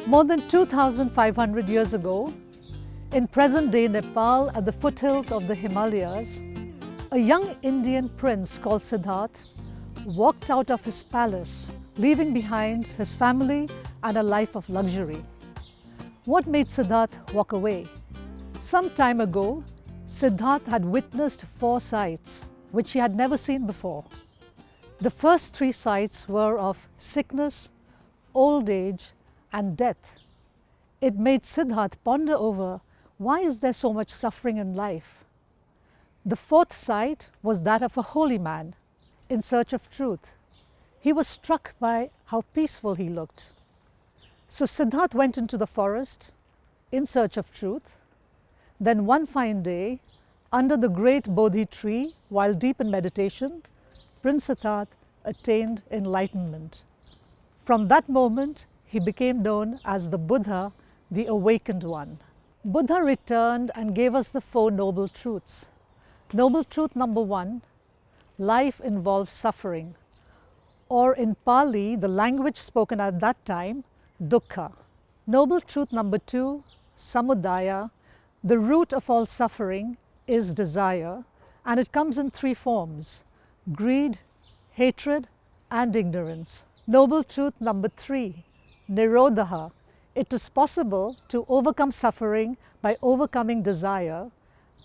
More than 2,500 years ago, in present-day Nepal at the foothills of the Himalayas, a young Indian prince called Siddharth walked out of his palace, leaving behind his family and a life of luxury. What made Siddharth walk away? Some time ago, Siddharth had witnessed 4 sights which he had never seen before. The first 3 sights were of sickness, old age, and death. It made Siddharth ponder over why is there so much suffering in life. The 4th sight was that of a holy man in search of truth. He was struck by how peaceful he looked. So Siddharth went into the forest in search of truth. Then one fine day, under the great Bodhi tree, while deep in meditation, Prince Siddharth attained enlightenment. From that moment, he became known as the Buddha, the Awakened One. Buddha returned and gave us the 4 noble truths. Noble truth number 1, life involves suffering, or in Pali, the language spoken at that time, dukkha. Noble truth number 2, samudaya, the root of all suffering is desire, and it comes in 3 forms: greed, hatred, and ignorance. Noble truth number 3, nirodha, it is possible to overcome suffering by overcoming desire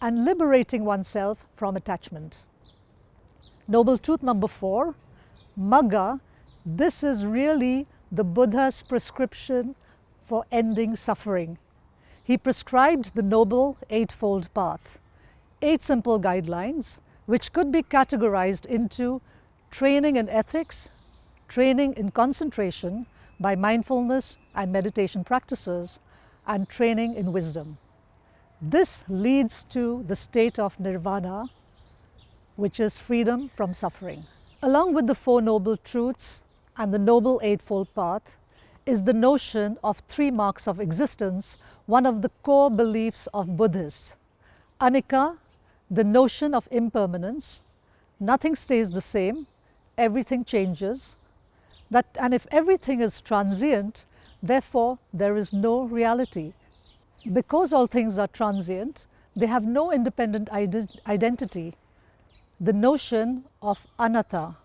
and liberating oneself from attachment. Noble truth number 4, magga, this is really the Buddha's prescription for ending suffering. He prescribed the Noble Eightfold Path, 8 simple guidelines which could be categorized into training in ethics, training in concentration by mindfulness and meditation practices, and training in wisdom. This leads to the state of nirvana, which is freedom from suffering. Along with the 4 noble truths and the Noble Eightfold Path is the notion of 3 marks of existence, one of the core beliefs of Buddhists. Anicca, the notion of impermanence, nothing stays the same, everything changes, and if everything is transient, therefore there is no reality. Because all things are transient, they have no independent identity. The notion of anatta,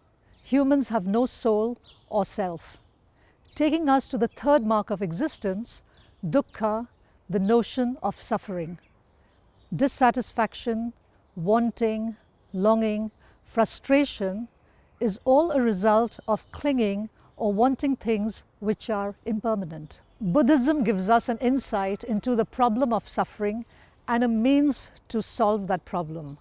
humans have no soul or self. Taking us to the 3rd mark of existence, dukkha, the notion of suffering. Dissatisfaction, wanting, longing, frustration is all a result of clinging or wanting things which are impermanent. Buddhism gives us an insight into the problem of suffering and a means to solve that problem.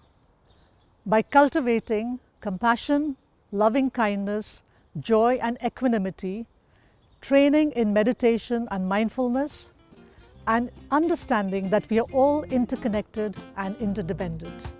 By cultivating compassion, loving kindness, joy and equanimity, training in meditation and mindfulness, and understanding that we are all interconnected and interdependent.